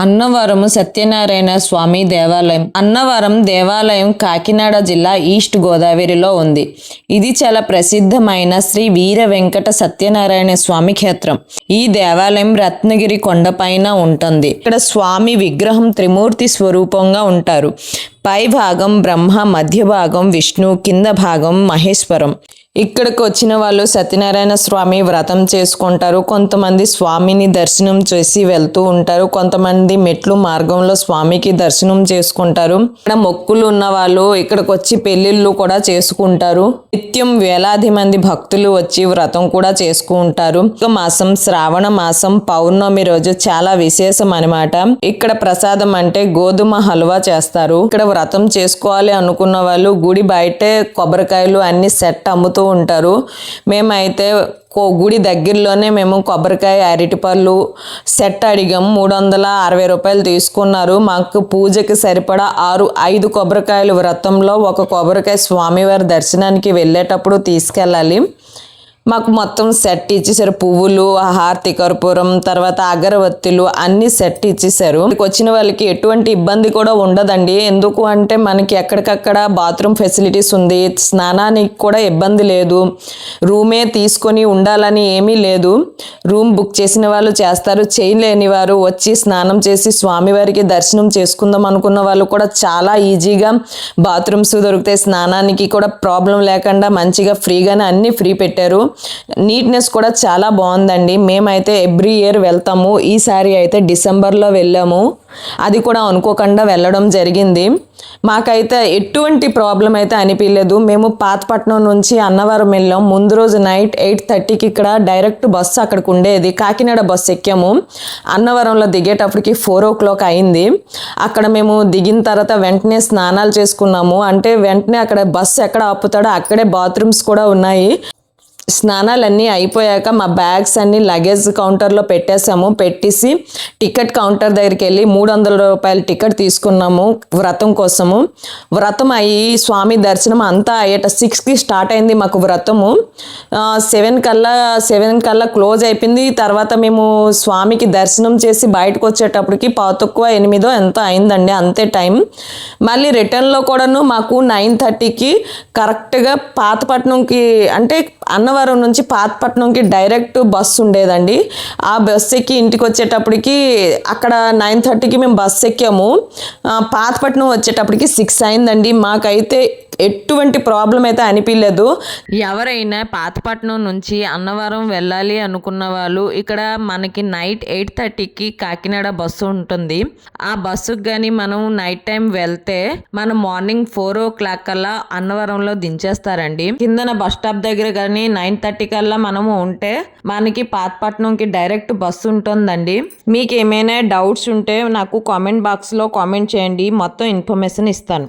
అన్నవరము సత్యనారాయణ స్వామి దేవాలయం. అన్నవరం దేవాలయం కాకినాడ జిల్లా ఈస్ట్ గోదావరిలో ఉంది. ఇది చాలా ప్రసిద్ధమైన శ్రీ వీర వెంకట సత్యనారాయణ స్వామి క్షేత్రం. ఈ దేవాలయం రత్నగిరి కొండపైన ఉంటుంది. ఇక్కడ స్వామి విగ్రహం త్రిమూర్తి స్వరూపంగా ఉంటారు. పై భాగం బ్రహ్మ, మధ్య భాగం విష్ణు, కింద భాగం మహేశ్వరం. ఇక్కడికి వచ్చిన వాళ్ళు సత్యనారాయణ స్వామి వ్రతం చేసుకుంటారు. కొంతమంది స్వామిని దర్శనం చేసి వెళ్తూ ఉంటారు. కొంతమంది మెట్లు మార్గంలో స్వామికి దర్శనం చేసుకుంటారు. ఇక్కడ మొక్కులు ఉన్న వాళ్ళు ఇక్కడికి వచ్చి పెళ్లిళ్ళు కూడా చేసుకుంటారు. నిత్యం వేలాది మంది భక్తులు వచ్చి వ్రతం కూడా చేసుకుంటారు. మాసం శ్రావణ మాసం పౌర్ణమి రోజు చాలా విశేషం అనమాట. ఇక్కడ ప్రసాదం అంటే గోధుమ హల్వా చేస్తారు. ఇక్కడ వ్రతం చేసుకోవాలి అనుకున్న వాళ్ళు గుడి బయటే కొబ్బరికాయలు అన్ని సెట్ అమ్ముతూ ఉంటారు. మేమైతే గుడి దగ్గరలోనే మేము కొబ్బరికాయ, అరటిపళ్ళు సెట్ అడిగాము. 360 రూపాయలు తీసుకున్నారు. మాకు పూజకి సరిపడా 5 కొబ్బరికాయలు వ్రతంలో, 1 కొబ్బరికాయ స్వామివారి దర్శనానికి వెళ్ళేటప్పుడు తీసుకెళ్ళాలి. మాకు మొత్తం సెట్ ఇచ్చేసారు. పువ్వులు, హారతి కర్పూరం, తర్వాత అగరవత్తులు అన్ని సెట్ ఇచ్చేసారు. వచ్చిన వాళ్ళకి ఎటువంటి ఇబ్బంది కూడా ఉండదండి. ఎందుకు అంటే మనకి ఎక్కడికక్కడ బాత్రూమ్ ఫెసిలిటీస్ ఉంది. స్నానానికి కూడా ఇబ్బంది లేదు. రూమే తీసుకొని ఉండాలని ఏమీ లేదు. రూమ్ బుక్ చేసిన వాళ్ళు చేస్తారు. చేయలేని వారు వచ్చి స్నానం చేసి స్వామివారికి దర్శనం చేసుకుందాం అనుకున్న వాళ్ళు కూడా చాలా ఈజీగా బాత్రూమ్స్ దొరుకుతాయి. స్నానానికి కూడా ప్రాబ్లం లేకుండా మంచిగా ఫ్రీగానే అన్ని ఫ్రీ పెట్టారు. నీట్నెస్ కూడా చాలా బాగుందండి. మేమైతే ఎవ్రీ ఇయర్ వెళ్తాము. ఈసారి అయితే డిసెంబర్లో వెళ్ళాము. అది కూడా అనుకోకుండా వెళ్ళడం జరిగింది. మాకైతే ఎటువంటి ప్రాబ్లం అయితే అనిపించలేదు. మేము పాతపట్నం నుంచి అన్నవరం వెళ్ళాం. ముందు రోజు నైట్ 8:30కి ఇక్కడ డైరెక్ట్ బస్సు అక్కడికి ఉండేది. కాకినాడ బస్సు ఎక్కాము. అన్నవరంలో దిగేటప్పటికి 4 o'clock అయింది. అక్కడ మేము దిగిన తర్వాత వెంటనే స్నానాలు చేసుకున్నాము. అంటే వెంటనే అక్కడ బస్సు ఎక్కడ ఆపుతాడో అక్కడే బాత్రూమ్స్ కూడా ఉన్నాయి. స్నానాలన్నీ అయిపోయాక మా బ్యాగ్స్ అన్నీ లగేజ్ కౌంటర్లో పెట్టేసాము. పెట్టేసి టికెట్ కౌంటర్ దగ్గరికి వెళ్ళి 300 రూపాయల టికెట్ తీసుకున్నాము వ్రతం కోసము. వ్రతం అయ్యి స్వామి దర్శనం అంతా అయ్యేట 6కి స్టార్ట్ అయింది మాకు వ్రతము. 7 కల్లా క్లోజ్ అయిపోయింది. తర్వాత మేము స్వామికి దర్శనం చేసి బయటకు వచ్చేటప్పటికి 8:15 ఎంతో అయిందండి. అంతే టైం. మళ్ళీ రిటర్న్లో కూడాను మాకు 9:30కి కరెక్ట్గా పాతపట్నంకి, అంటే అన్నవరం నుంచి పాతపట్నంకి డైరెక్ట్ బస్సు ఉండేదండి. ఆ బస్సు ఎక్కి ఇంటికి వచ్చేటప్పటికి అక్కడ 9:30కి మేము బస్సు ఎక్కాము. పాతపట్నం వచ్చేటప్పటికి 6 అయిందండి. మాకైతే ఎటువంటి ప్రాబ్లం అయితే అనిపించలేదు. ఎవరైనా పాతపట్నం నుంచి అన్నవరం వెళ్ళాలి అనుకున్న వాళ్ళు ఇక్కడ మనకి నైట్ 8:30కి కాకినాడ బస్సు ఉంటుంది. ఆ బస్సుకు కానీ మనం నైట్ టైం వెళ్తే మనం మార్నింగ్ 4 o'clock కల్లా అన్నవరంలో దించేస్తారండి. కిందన బస్ స్టాప్ దగ్గర కానీ 9:30 కల్లా మనము ఉంటే మనకి పాతపట్నంకి డైరెక్ట్ బస్సు ఉంటుందండి. మీకు ఏమైనా డౌట్స్ ఉంటే నాకు కామెంట్ బాక్స్లో కామెంట్ చేయండి. మొత్తం ఇన్ఫర్మేషన్ ఇస్తాను.